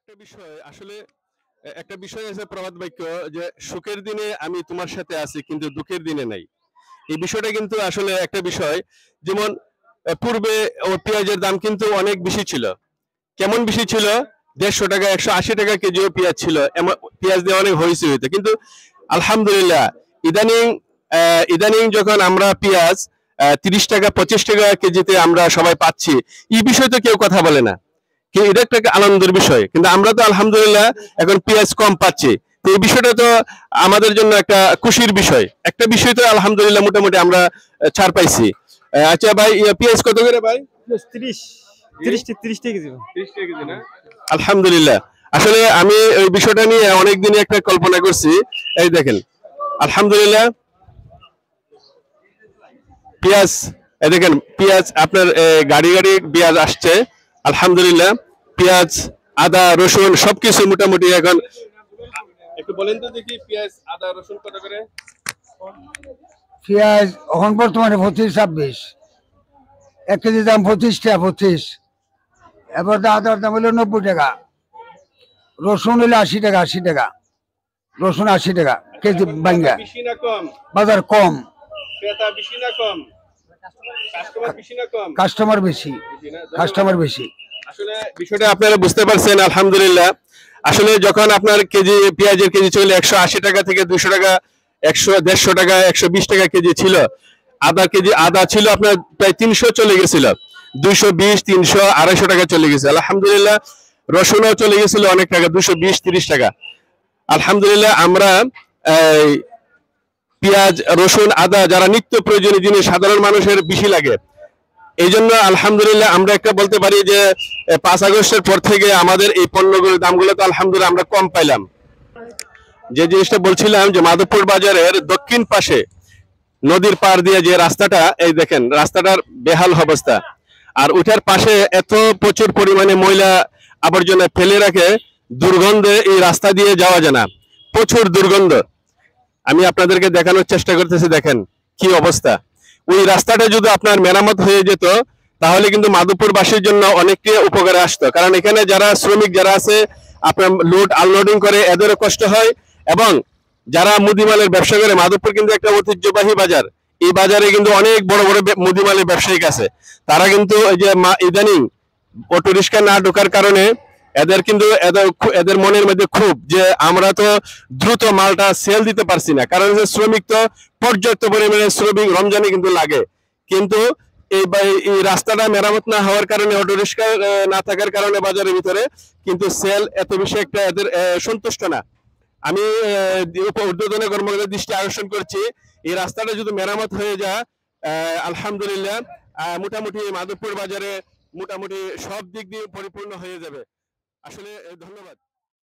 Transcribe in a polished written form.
একটা বিষয় আসলে একটা বিষয় আছে প্রবাদ বাক্য যে সুখের দিনে আমি তোমার সাথে আছি কিন্তু দুঃখের দিনে নাই। এই বিষয়টা কিন্তু আসলে একটা বিষয়। যেমন পূর্বে পেঁয়াজের দাম কিন্তু অনেক বেশি ছিল। কেমন বেশি ছিল? 150 টাকা 180 টাকা কেজিও পেঁয়াজ ছিল। পেঁয়াজ দিয়ে অনেক হইছে হইতো। কিন্তু আলহামদুলিল্লাহ ইদানিং ইদানিং যখন আমরা পেঁয়াজ 30 টাকা 25 টাকা কেজিতে আমরা সবাই পাচ্ছি, এই বিষয়ে তো কেউ কথা বলে না। এটা একটা আনন্দের বিষয়, কিন্তু আমরা তো আলহামদুলিল্লাহ এখন পেঁয়াজ কম পাচ্ছি। তো এই বিষয়টা তো আমাদের জন্য একটা খুশির বিষয়। একটা বিষয় তো আলহামদুলিল্লাহ মোটামুটি আমরা ছাড় পাইছি। আচ্ছা ভাই, পেঁয়াজ কত করে ভাই? 30 30 টাকা কেজি। 30 টাকা কেজি না? আলহামদুলিল্লাহ। আসলে আমি ওই বিষয়টা নিয়ে অনেকদিনই একটা কল্পনা করছি। এই দেখেন, আলহামদুলিল্লাহ পেঁয়াজ, এই দেখেন পেঁয়াজ আপনার গাড়ি গাড়ি পেঁয়াজ আসছে। আলহামদুলিল্লাহ পেঁয়াজ, আদা, রসুন সবকিছু মোটামুটি এখন। একটু বলেন তো দেখি পেঁয়াজ, আদা, রসুন কত করে? পেঁয়াজ এখন বর্তমানে 25-26, 1 কেজি দাম 25 টাকা 25। এবার আদার দাম হলো 90 টাকা, রসুন হলো 80 টাকা 80 টাকা, রসুন 80 টাকা কেজি বাঙ্গা। বেশি না কম? বাজার কম, ক্রেতা বেশি না কম? কাস্টমার বেশি না কম? কাস্টমার বেশি, কাস্টমার বেশি। আসলে বিষয়টা আপনারা বুঝতে পারছেন আলহামদুলিল্লাহ। আসলে যখন আপনার কেজি পেঁয়াজের কেজি চলে 180 টাকা থেকে 200 টাকা, 100 150 টাকা 120 টাকা কেজি ছিল। আদা ছিল আপনার প্রায় 300 চলে গেছিল, 220 300 250 টাকা চলে গেছে আলহামদুলিল্লাহ। রসুনও চলে গেছিল অনেক টাকা, 220 30 টাকা। আলহামদুলিল্লাহ আমরা পেঁয়াজ, রসুন, আদা যারা নিত্য প্রয়োজনীয় জিনিস সাধারণ মানুষের বেশি লাগে, এই জন্য আলহামদুলিল্লাহ আমরা একটা বলতে পারি যে 5 আগস্টের পর থেকে আমাদের এই পণ্যগুলোর দামগুলো তো আলহামদুলিল্লাহ আমরা কম পাইলাম। যে জিনিসটা বলছিলাম যে মাধবপুর বাজারের দক্ষিণ পাশে নদীর পার দিয়ে যে রাস্তাটা, এই দেখেন রাস্তাটার বেহাল অবস্থা। আর ওইটার পাশে এত প্রচুর পরিমাণে ময়লা আবর্জনা ফেলে রাখে, দুর্গন্ধে এই রাস্তা দিয়ে যাওয়া যায় না, প্রচুর দুর্গন্ধ। আমি আপনাদেরকে দেখানোর চেষ্টা করতেছি, দেখেন কি অবস্থা। ওই রাস্তাটা যদি আপনার মেরামত হয়ে যেত তাহলে কিন্তু মাধবপুরবাসীর জন্য অনেকটাই উপকারে আসতো। কারণ এখানে যারা শ্রমিক যারা আছে আপনার লোড আনলোডিং করে, এদেরও কষ্ট হয়। এবং যারা মুদিমালের ব্যবসা করে, মাধবপুর কিন্তু একটা ঐতিহ্যবাহী বাজার। এই বাজারে কিন্তু অনেক বড় বড় মুদিমালের ব্যবসায়িক আছে। তারা কিন্তু এই যে ইদানিং অটো রিক্সা না ঢোকার কারণে এদের কিন্তু এদের মনের মধ্যে খুব যে আমরা তো দ্রুত মালটা সেল দিতে পারছি না। কারণ শ্রমিক তো পর্যাপ্ত পরিমাণে শ্রমিক রমজানে কিন্তু লাগে। কিন্তু এই রাস্তাটা মেরামত না হওয়ার কারণে, অটো রিক্সা না থাকার কারণে বাজারের ভিতরে কিন্তু সেল এত বেশি একটা এদের সন্তুষ্ট না। আমি ঊর্ধ্বতন কর্মকর্তার দৃষ্টি আকর্ষণ করছি, এই রাস্তাটা যদি মেরামত হয়ে যায় আলহামদুলিল্লাহ মোটামুটি মাধবপুর বাজারে মোটামুটি সব দিক দিয়ে পরিপূর্ণ হয়ে যাবে। আসলে ধন্যবাদ।